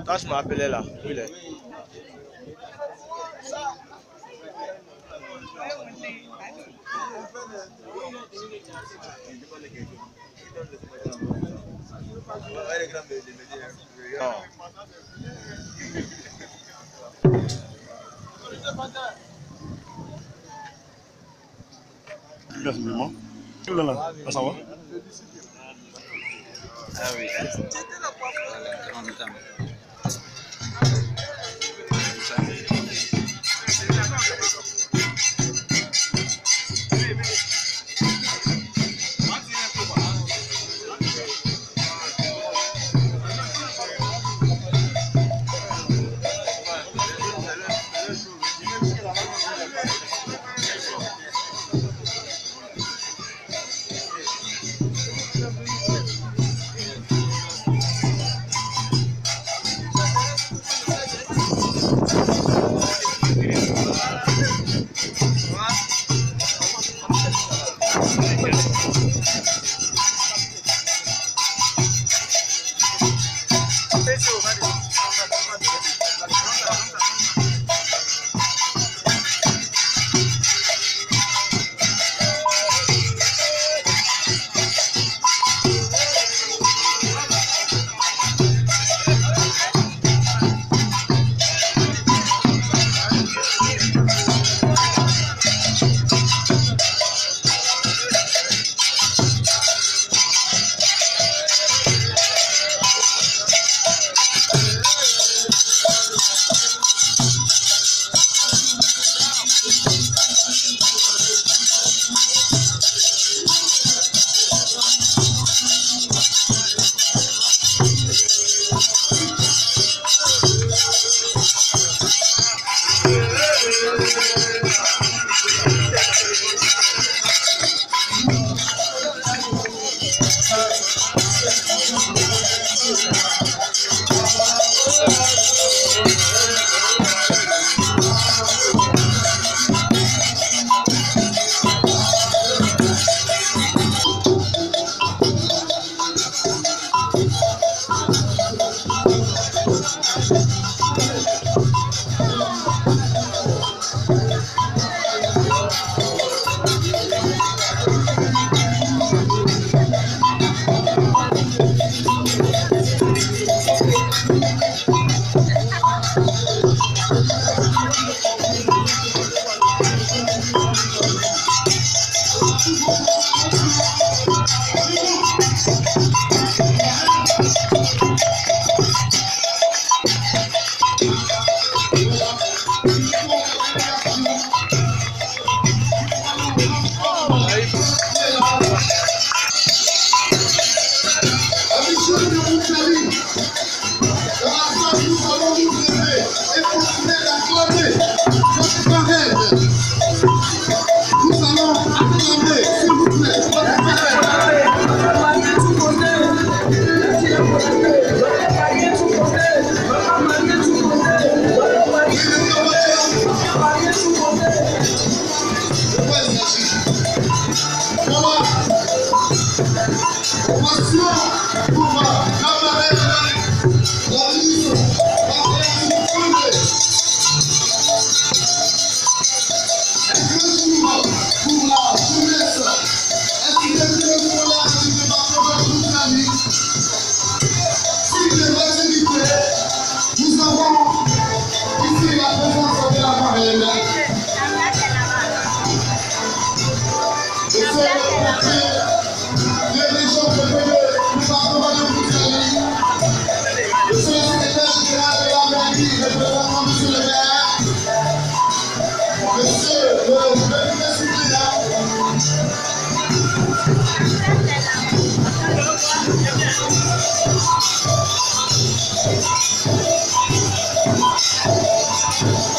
Quand je m'appelais là, où il est? Merci maman. Là, ça va? Ah oui.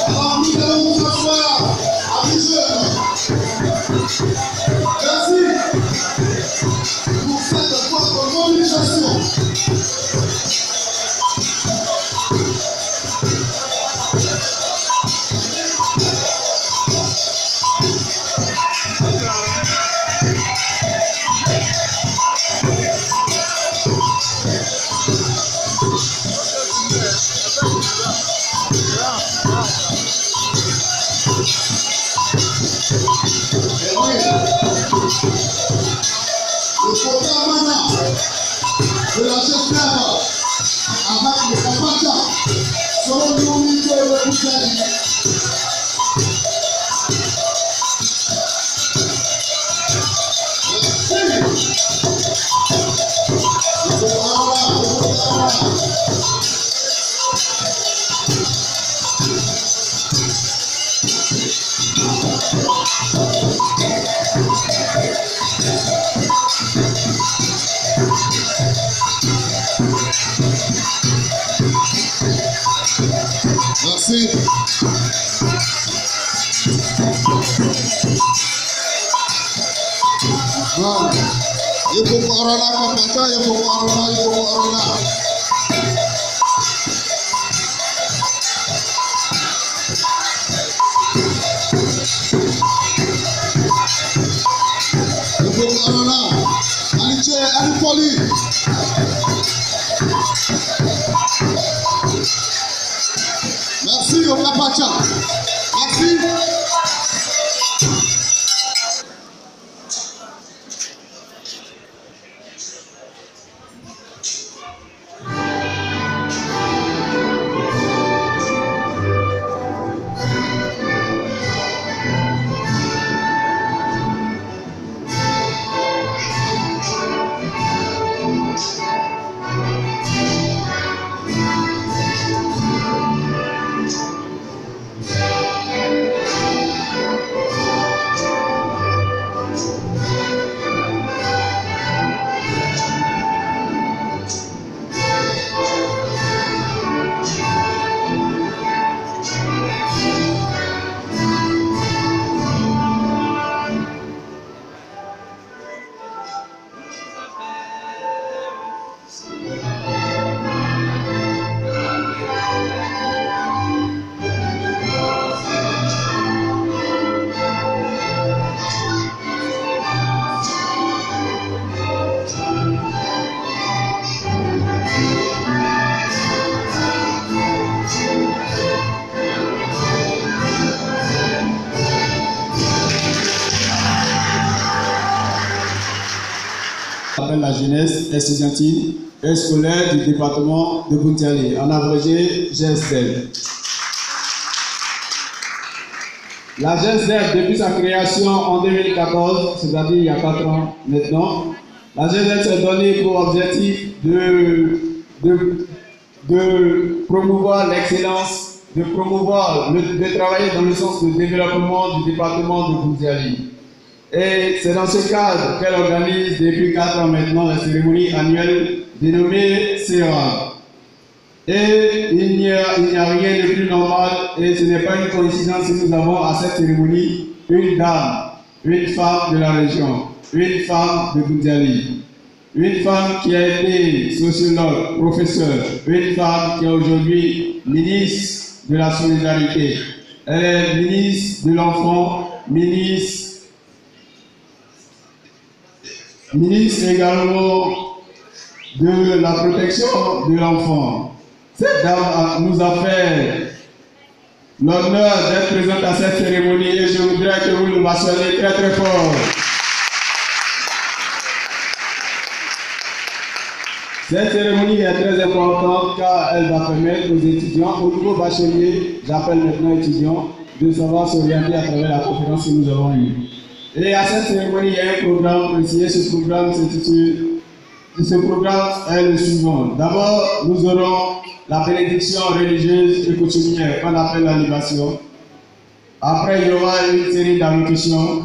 Alors nous allons nous asseoir à 10 heures. Merci pour cette votre mobilisation. Le programme de la gestion avec le Kapacha selon l'unité de Boussali. Merci. Voilà. Il faut corona comme ça, il faut corona, il faut corona. Il faut corona. Alice, Alipoli. Merci au Kapacha. Merci. La jeunesse estudiantine et scolaire du département de Boundiali, en abrégé GSDEL. La GSDEL, depuis sa création en 2014, c'est-à-dire il y a 4 ans maintenant, la GSDEL s'est donnée pour objectif de promouvoir l'excellence, de travailler dans le sens de développement du département de Boundiali. Et c'est dans ce cadre qu'elle organise depuis 4 ans maintenant la cérémonie annuelle dénommée CERA. Et il n'y a rien de plus normal, et ce n'est pas une coïncidence si nous avons à cette cérémonie une dame, une femme de la région, une femme de Boundiali, une femme qui a été sociologue, professeure, une femme qui est aujourd'hui ministre de la solidarité. Elle est ministre de l'enfant, ministre également de la protection de l'enfant. Cette dame nous a fait l'honneur d'être présente à cette cérémonie et je voudrais que vous nous mentionniez très très fort. Cette cérémonie est très importante car elle va permettre aux étudiants, au niveau bachelier, j'appelle maintenant étudiants, de savoir s'orienter à travers la conférence que nous avons eue. Et à cette cérémonie, il y a un programme précis. Ce programme s'intitule. Ce programme est le suivant. D'abord, nous aurons la bénédiction religieuse et coutumière qu'on appelle la libation. Après, il y aura une série d'allocutions.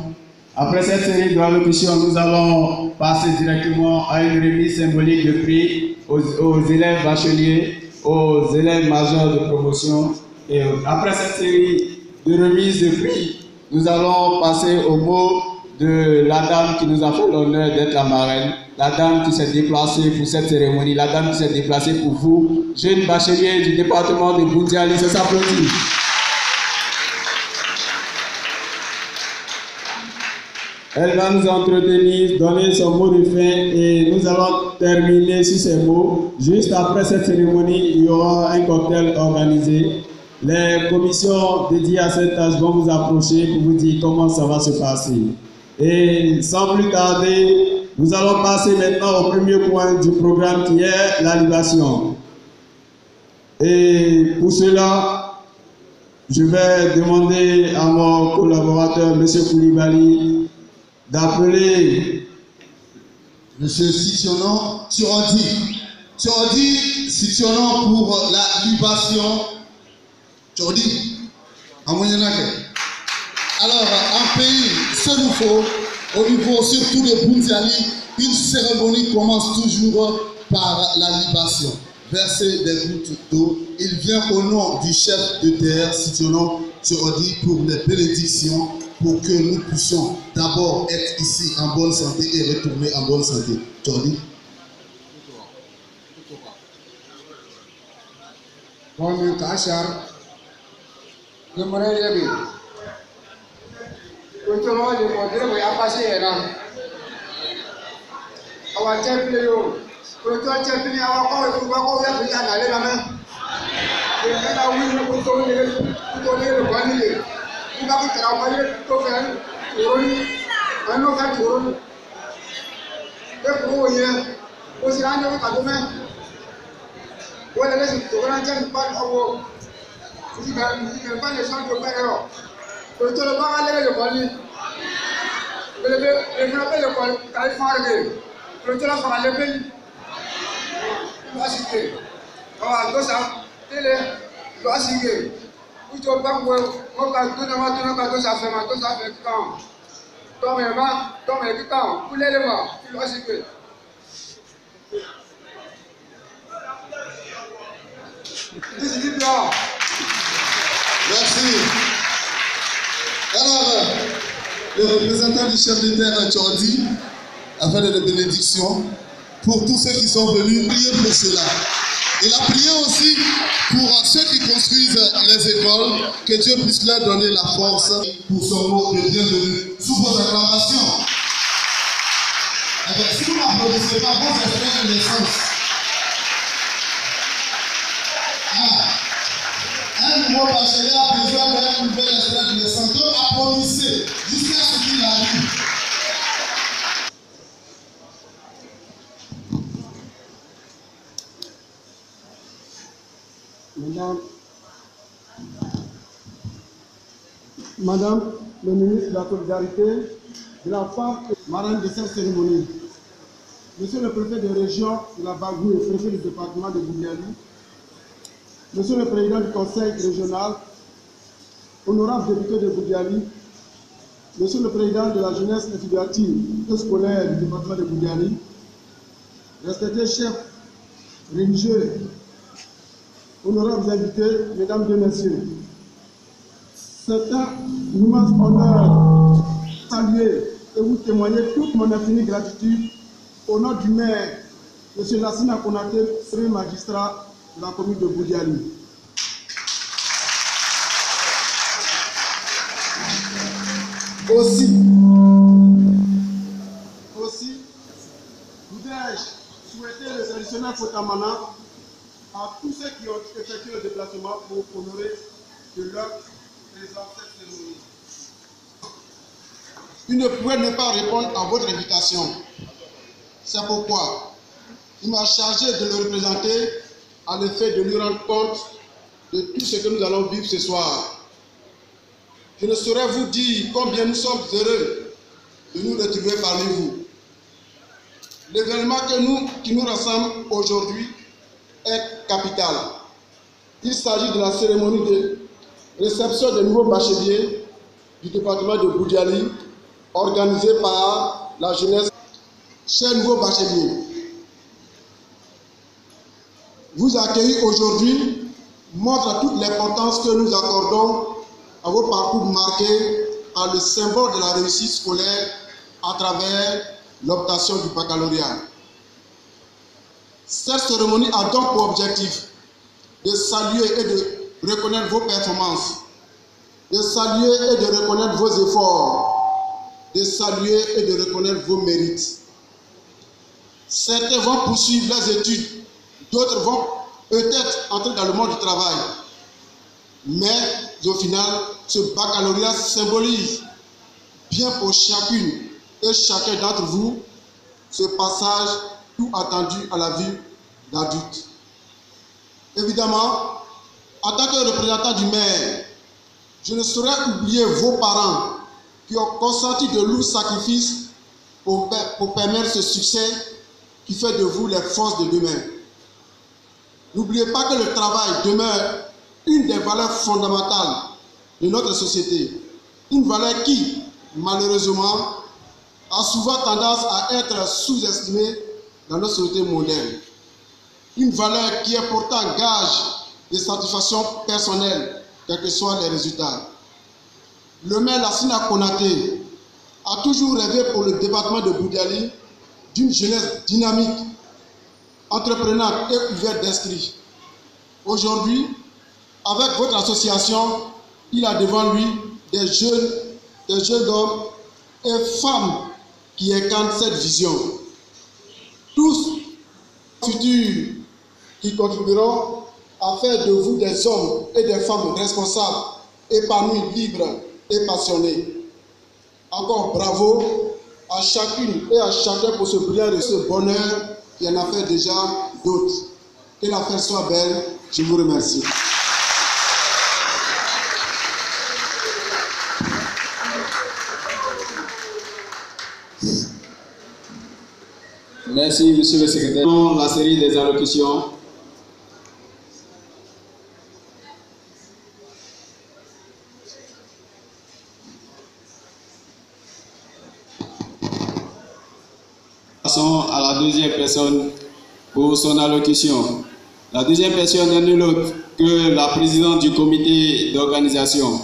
Après cette série d'allocutions, nous allons passer directement à une remise symbolique de prix aux élèves bacheliers, aux élèves majeurs de promotion. Et après cette série de remises de prix, nous allons passer au mot de la dame qui nous a fait l'honneur d'être la marraine, la dame qui s'est déplacée pour cette cérémonie, la dame qui s'est déplacée pour vous, jeunes bacheliers du département de Boundiali. Ça s'applaudit. Elle va nous entretenir, donner son mot de fin et nous allons terminer sur ces mots. Juste après cette cérémonie, il y aura un cocktail organisé. Les commissions dédiées à cette tâche vont vous approcher pour vous dire comment ça va se passer. Et sans plus tarder, nous allons passer maintenant au premier point du programme qui est la libation. Et pour cela, je vais demander à mon collaborateur, M. Koulibaly, d'appeler M. Sitionon Turandi. Turandi Sitionon pour la libation. Turandi, à Moyenake. Alors, en pays, ce nous faut, au niveau surtout de Boundiali, une cérémonie commence toujours par la libation. Verser des gouttes d'eau. Il vient au nom du chef de terre, Sitionon Turandi, pour les bénédictions, pour que nous puissions d'abord être ici en bonne santé et retourner en bonne santé. Turandi. Bon, Kachar, j'aimerais dire. Contrôle de modèle, vous avez passé là. On va faire plus haut. Contrôle de plus haut, on va faire plus haut, aller la main. Et là, oui, le contrôle de qualité. Vous avez travaillé pour faire un autre tour. Et pour vous, vous allez en faire demain. Vous allez laisser tout le monde pas en haut. Vous n'avez pas les gens de faire. Le tour de bas, allez le colis. Le frappé le colis, car il faut arrêter. Le tour de bas, allez le pays. Il va citer. Ah, deux ans, télé, il va citer. Vous ne pouvez pas voir, moi, quand deux ça fait quand. Tom et moi, quand. Vous l'allez voir, il va citer. Merci. Alors, le représentant du chef de terre, Turandi, a fait des bénédictions pour tous ceux qui sont venus prier pour cela. Il a prié aussi pour ceux qui construisent les écoles, que Dieu puisse leur donner la force pour son mot de bienvenue sous vos acclamations. Si vous n'applaudissez pas, vos extraits de naissance. Un nouveau bachelier a besoin d'un nouvel extrait de naissance. Donc applaudissez jusqu'à ce qu'il arrive. Madame le ministre de la Solidarité, de la femme et marraine de cette cérémonie, Monsieur le préfet de région de la Bagou et préfet du département de Boundiali, Monsieur le président du conseil régional, honorable député de Boundiali, Monsieur le président de la jeunesse étudiantine et scolaire du département de Boundiali, respectés chefs religieux, honorables invités, mesdames et messieurs, c'est un immense honneur de saluer et vous témoigner toute mon infinie gratitude au nom du maire, M. Lassina Konaté, premier magistrat de la commune de Boundiali. Aussi, voudrais-je souhaiter le traditionnel Fotamana à tous ceux qui ont effectué le déplacement pour honorer de leur présence cette cérémonie. Il ne pouvait ne pas répondre à votre invitation. C'est pourquoi il m'a chargé de le représenter à l'effet de lui rendre compte de tout ce que nous allons vivre ce soir. Je ne saurais vous dire combien nous sommes heureux de nous retrouver parmi vous. L'événement qui nous rassemble aujourd'hui est capital. Il s'agit de la cérémonie de réception des nouveaux bacheliers du département de Boundiali organisé par la jeunesse. Chers nouveaux bacheliers, vous accueillir aujourd'hui montre toute l'importance que nous accordons à vos parcours marqués par le symbole de la réussite scolaire à travers l'obtention du baccalauréat. Cette cérémonie a donc pour objectif de saluer et de reconnaître vos performances, de saluer et de reconnaître vos efforts, de saluer et de reconnaître vos mérites. Certains vont poursuivre leurs études, d'autres vont peut-être entrer dans le monde du travail. Mais au final, ce baccalauréat symbolise bien pour chacune et chacun d'entre vous ce passage tout attendu à la vie d'adulte. Évidemment, en tant que représentant du maire, je ne saurais oublier vos parents qui ont consenti de lourds sacrifices pour permettre ce succès qui fait de vous les forces de demain. N'oubliez pas que le travail demeure une des valeurs fondamentales de notre société. Une valeur qui, malheureusement, a souvent tendance à être sous-estimée dans notre société moderne. Une valeur qui est pourtant gage de satisfaction personnelle, quels que soient les résultats. Le maire Lassina Konaté a toujours rêvé pour le département de Boundiali d'une jeunesse dynamique, entreprenante et ouverte d'esprit. Aujourd'hui, avec votre association, il a devant lui des jeunes hommes et femmes qui incarnent cette vision. Tous futurs qui contribueront à faire de vous des hommes et des femmes responsables, épanouis, libres et passionnés. Encore bravo à chacune et à chacun pour ce brillant et ce bonheur qui en a fait déjà d'autres. Que l'affaire soit belle, je vous remercie. Merci, monsieur le secrétaire. La série des allocutions. Passons à la deuxième personne pour son allocution. La deuxième personne n'est nulle autre que la présidente du comité d'organisation.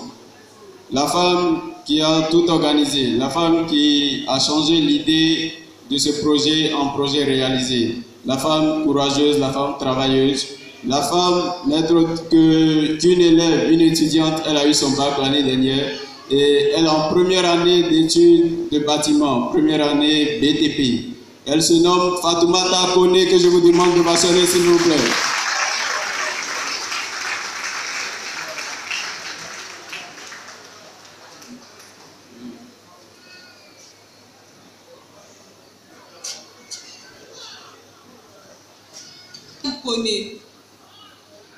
La femme qui a tout organisé, la femme qui a changé l'idée de ce projet en projet réalisé. La femme courageuse, la femme travailleuse, la femme n'est autre qu'une élève, une étudiante. Elle a eu son bac l'année dernière et elle est en première année d'études de bâtiment, première année BTP. Elle se nomme Fatoumata Kone, que je vous demande de m'assurer s'il vous plaît.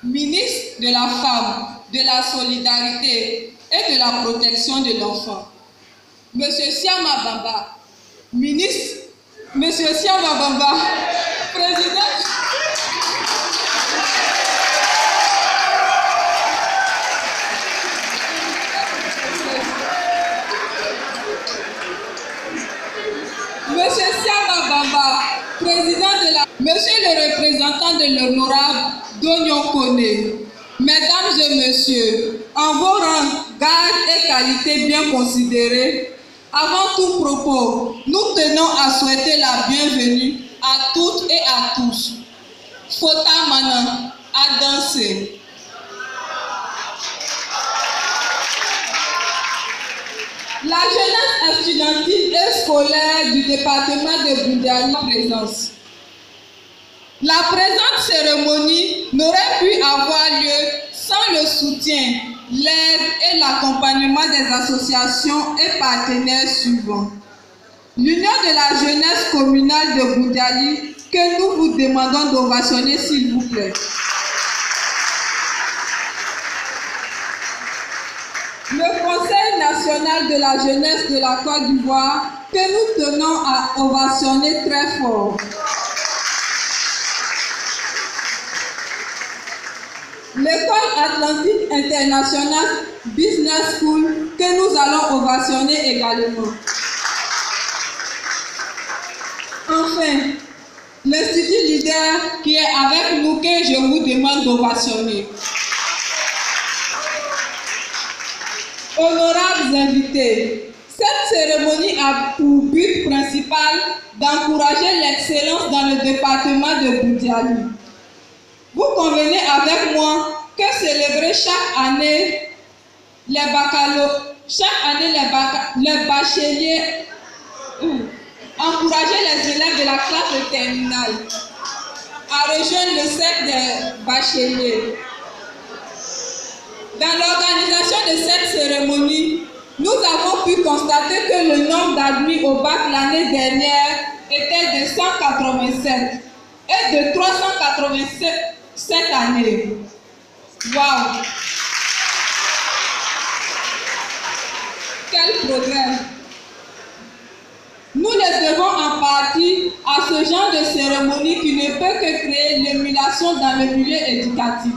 Ministre de la Femme, de la Solidarité et de la Protection de l'Enfant. Monsieur Siama Bamba, ministre. Monsieur Siama Bamba, président. Monsieur Siama Bamba, président de la... Monsieur le représentant de l'honorable Dognon Kone, mesdames et messieurs, en vos rangs, gardes et qualités bien considérés, avant tout propos, nous tenons à souhaiter la bienvenue à toutes et à tous. Fota Mana, à danser. La jeunesse estudiantine et scolaire du département de Boundiali présence. La présente cérémonie n'aurait pu avoir lieu sans le soutien, l'aide et l'accompagnement des associations et partenaires suivants. L'Union de la jeunesse communale de Boundiali, que nous vous demandons d'ovationner s'il vous plaît. Le Conseil national de la jeunesse de la Côte d'Ivoire, que nous tenons à ovationner très fort. L'école Atlantique International Business School, que nous allons ovationner également. Enfin, l'Institut Leader qui est avec nous, que je vous demande d'ovationner. Honorables invités, cette cérémonie a pour but principal d'encourager l'excellence dans le département de Boundiali. Vous convenez avec moi que célébrer chaque année les bacheliers, encourager les élèves de la classe de terminale à rejoindre le cercle des bacheliers. Dans l'organisation de cette cérémonie, nous avons pu constater que le nombre d'admis au bac l'année dernière était de 187 et de 387 cette année. Waouh! Quel progrès! Nous les devons en partie à ce genre de cérémonie qui ne peut que créer l'émulation dans le milieu éducatif.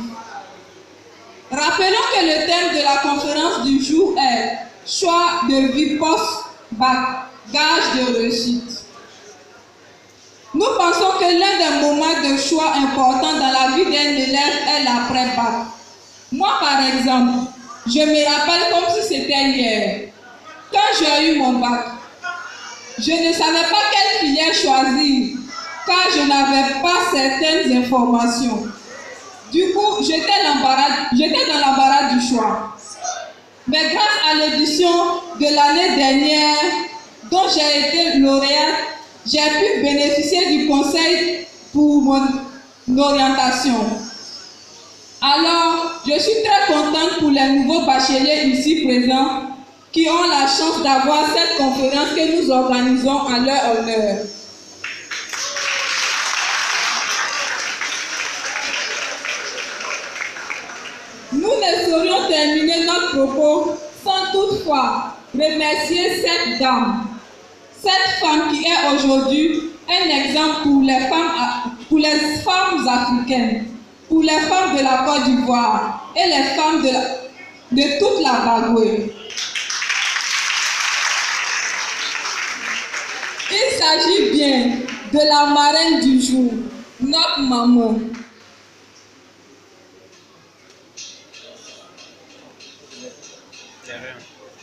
Rappelons que le thème de la conférence du jour est « Choix de vie post-bac, gage de réussite ». Nous pensons que l'un des moments de choix importants dans la vie d'un élève est l'après-bac. Moi, par exemple, je me rappelle comme si c'était hier. Quand j'ai eu mon bac, je ne savais pas quelle filière choisir, car je n'avais pas certaines informations. Du coup, j'étais dans l'embarras du choix. Mais grâce à l'édition de l'année dernière, dont j'ai été lauréate, j'ai pu bénéficier du conseil pour mon orientation. Alors, je suis très contente pour les nouveaux bacheliers ici présents qui ont la chance d'avoir cette conférence que nous organisons à leur honneur. Nous ne saurions terminer notre propos sans toutefois remercier cette dame, cette femme qui est aujourd'hui un exemple pour les femmes africaines, pour les femmes de la Côte d'Ivoire et les femmes de toute la Bagoué. Il s'agit bien de la marraine du jour, notre maman.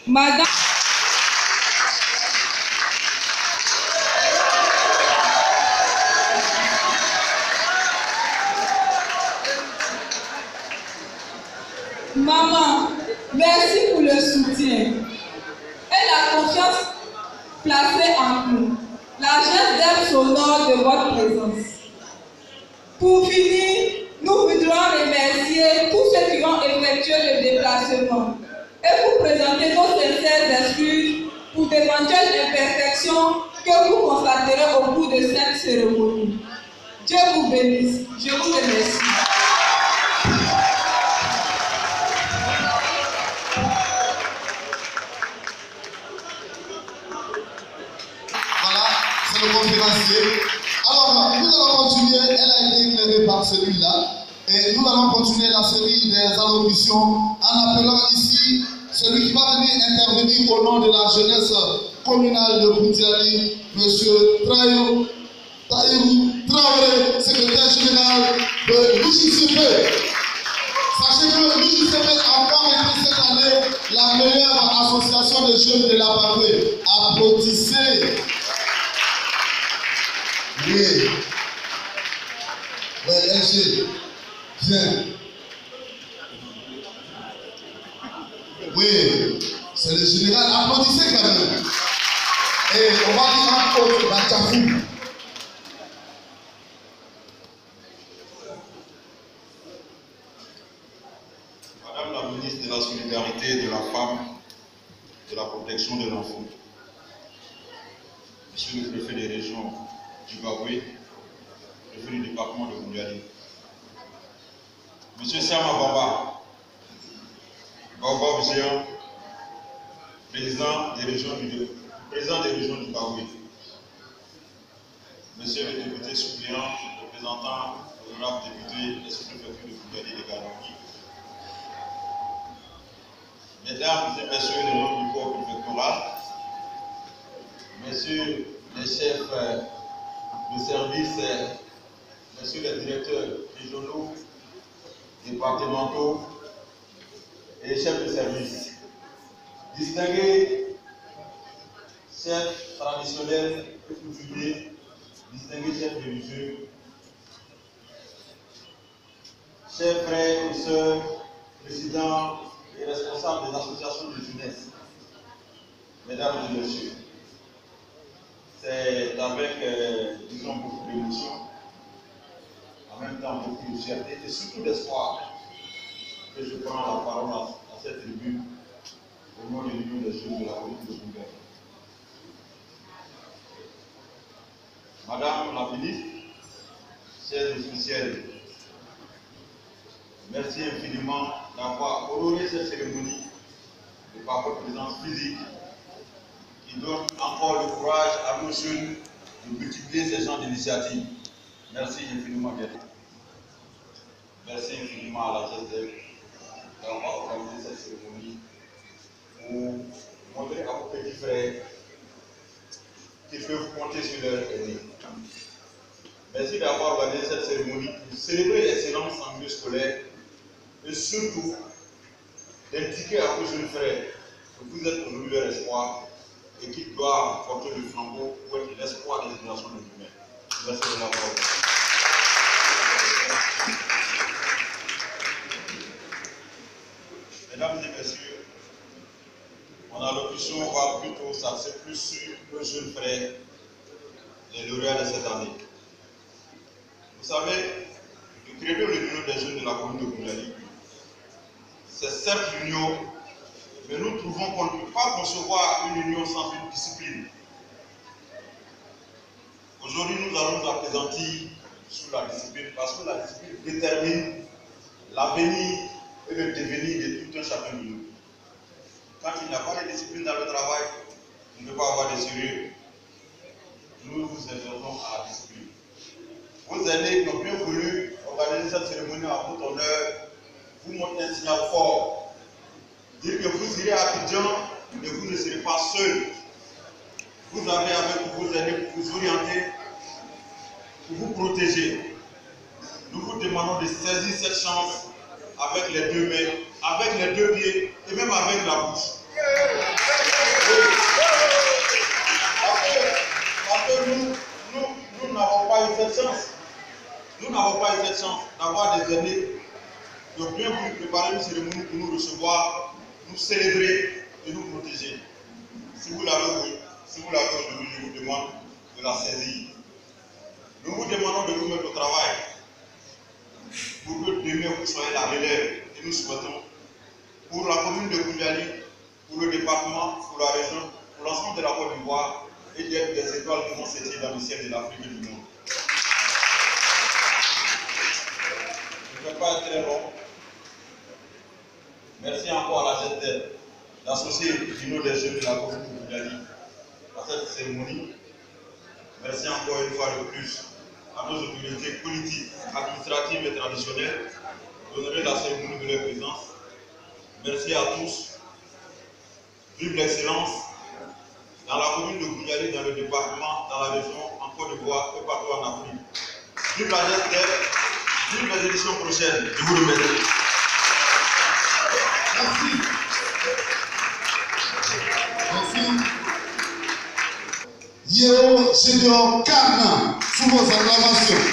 Madame. Maman, merci pour le soutien et la confiance placée en nous. La geste d'être sonore de votre présence. Pour finir, nous voudrions remercier tous ceux qui ont effectué le déplacement et vous présenter nos sincères excuses pour d'éventuelles imperfections que vous constaterez au cours de cette cérémonie. Dieu vous bénisse. Je vous remercie. Voilà, c'est le conférencier. Alors, nous allons continuer. Elle a été éclairée par celui-là. Et nous allons continuer la série des allocutions en appelant ici celui qui va venir intervenir au nom de la jeunesse communale de Boundiali, M. Taïrou Traoré, secrétaire général de l'UJCP. Sachez que l'UJCP a encore été cette année la meilleure association de jeunes de la Bagoué. Applaudissez. Oui. Oui, LG. Viens. Oui, c'est le général. Applaudissez quand même. Et on va dire un autre, Bachafou. Madame la ministre de la Solidarité, de la Femme, de la Protection de l'Enfant, Monsieur le préfet des régions du Bagoué, préfet du département de Boundiali, Monsieur Siama Bamba, Géant, président des régions du Bagoué, Monsieur le député suppléant, représentant l'honorable député et sous-préfecture de Boundiali de Galambi, Mesdames et Messieurs les membres du corps préfectoral, Messieurs les chefs de service, messieurs les directeurs régionaux, départementaux et chefs de service, distingués chefs traditionnels et coutumiers, distingués chefs religieux, chers frères et sœurs, présidents et responsables des associations de jeunesse, mesdames et messieurs, c'est avec, disons, beaucoup d'émotion, en même temps beaucoup de fierté et surtout d'espoir que je prends la parole à cette tribune au nom de l'Union des jeunes de la politique de Bougainville. Madame la ministre, chers officiels, merci infiniment d'avoir honoré cette cérémonie de par votre présence physique qui donne encore le courage à nos jeunes de multiplier ces genres d'initiatives. Merci infiniment d'être. Merci infiniment à la GESDEF d'avoir organisé cette cérémonie pour montrer à vos petits frères qu'ils peuvent compter sur leur aînés. Merci d'avoir organisé cette cérémonie pour célébrer l'excellence en milieu scolaire et surtout d'indiquer à vos jeunes frères que vous êtes aujourd'hui leur espoir et qu'ils doivent porter le flambeau pour être l'espoir des générations de l'humain. Merci de l'avoir. Mesdames et messieurs, mon allocution va plutôt s'axer plus sur nos jeunes frères, les lauréats de cette année. Vous savez, le credo de l'Union des jeunes de la commune de Bougainville, c'est certes l'union, mais nous trouvons qu'on ne peut pas concevoir une union sans une discipline. Aujourd'hui, nous allons nous appesantir sur la discipline parce que la discipline détermine l'avenir et le devenir de tout un chacun de nous. Quand il n'y a pas de discipline dans le travail, il ne peut pas avoir de sérieux. Nous vous exhortons à la discipline. Vos aînés qui ont bien voulu organiser cette cérémonie à votre honneur, vous montrez un signal fort. Dire que vous irez à Abidjan, mais vous ne serez pas seuls. Vous avez avec vos aînés pour vous orienter, pour vous protéger. Nous vous demandons de saisir cette chance avec les deux mains, avec les deux pieds et même avec la bouche. Parce que nous n'avons pas eu cette chance. Nous n'avons pas eu cette chance d'avoir des aînés qui ont bien voulu préparer une cérémonie pour nous recevoir, nous célébrer et nous protéger. Si vous l'avez aujourd'hui, je vous demande de la saisir. Nous vous demandons de vous mettre au travail pour que demain vous soyez la relève. Et nous souhaitons pour la commune de Bougainville, pour le département, pour la région, pour l'ensemble de la Côte d'Ivoire et d'être des étoiles qui vont s'éteindre dans le ciel de l'Afrique et du monde. Je ne vais pas être très long. Merci encore à la GESDEF d'associer l'Union des jeunes de la commune de Bougainville à cette cérémonie. Merci encore une fois de plus à nos autorités politiques, administratives et traditionnelles d'honorer la cérémonie de leur présence. Merci à tous. Vive l'excellence dans la commune de Bougainville, dans le département, dans la région, en Côte d'Ivoire et partout en Afrique. Vive la GESDEF, vive les éditions prochaines. Je vous remercie. Merci. Merci. Yeo Gédéon Karna, sous vos acclamations.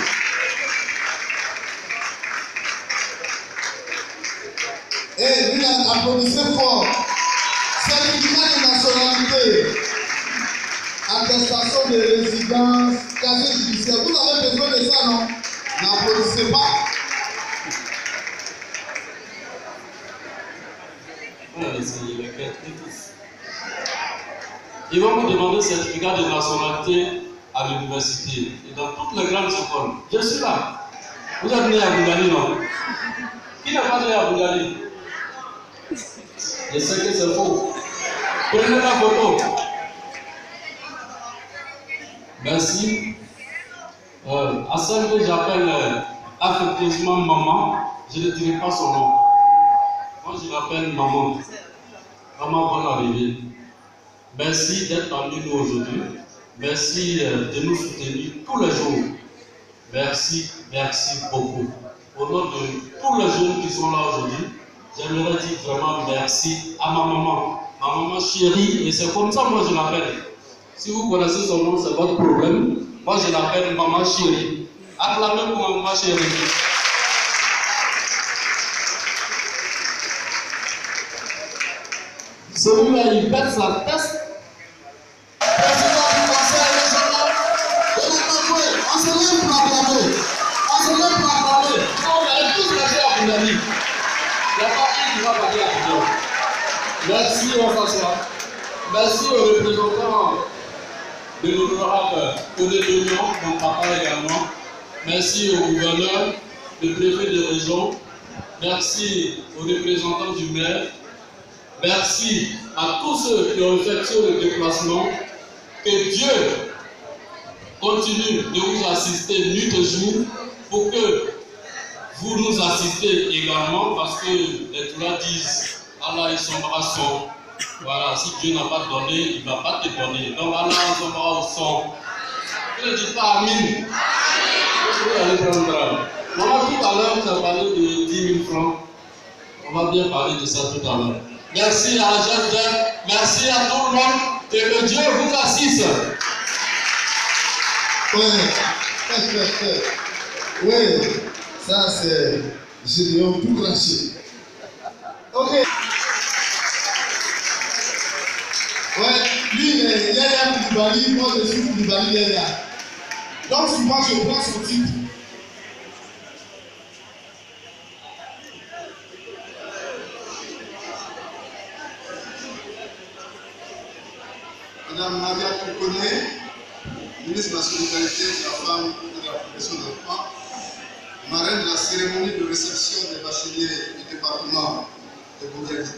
Et lui, applaudissez fort. Certificat de nationalité, attestation de résidence, casier judiciaire. Vous avez besoin de ça, non? N'applaudissez pas. Ils vont vous demander certificat de nationalité à l'université et dans toutes les grandes écoles. Je suis là. Vous êtes né à Bougainville, non? Qui n'est pas né à Bougainville? Je sais que c'est faux. Prenez la photo. Merci. À celle que j'appelle affectueusement maman, je ne dirai pas son nom. Moi, je l'appelle maman. Maman, bonne arrivée. Merci d'être parmi nous aujourd'hui. Merci de nous soutenir tous les jours. Merci, merci beaucoup. Au nom de tous les jeunes qui sont là aujourd'hui, j'aimerais dire vraiment merci à ma maman chérie, et c'est comme ça moi je l'appelle. Si vous connaissez son nom, c'est votre problème. Moi je l'appelle maman chérie. Acclamez pour maman chérie. Celui-là, il pète sa tête. Président du conseil régional, on se lève pour acclamer. On se lève pour acclamer. On va tous passer à Boundali. Il n'y a pas un qui va parler à Boundali. Merci, on s'assoit. Merci aux représentants de l'honorable Odé Dognon, mon papa également. Merci au gouverneur, le préfet de région. Merci aux représentants du maire. Merci à tous ceux qui ont effectué le déplacement. Que Dieu continue de vous assister nuit et jour pour que vous nous assistez également, parce que les Touras disent Allah et son bras sont. Voilà, si Dieu n'a pas donné, il ne va pas te donner. Donc Allah et son bras sont. Ne dites pas Amin. Vous allez prendre. Maman, tout à l'heure, tu as parlé de 10 000 francs. On va bien parler de ça tout à l'heure. Merci à la jeune, merci à tout le monde. Que Dieu vous assiste. Oui, ça c'est Gédéon tout craché. Ok. Ouais, lui il est Yaya Koulibaly, moi je suis Koulibaly Yaya. Donc souvent je prends son titre. Madame Maria Koukoné, ministre de la Solidarité, de la Femme et de la Protection de l'Enfant, marraine de la cérémonie de réception des bacheliers du département de Boundali.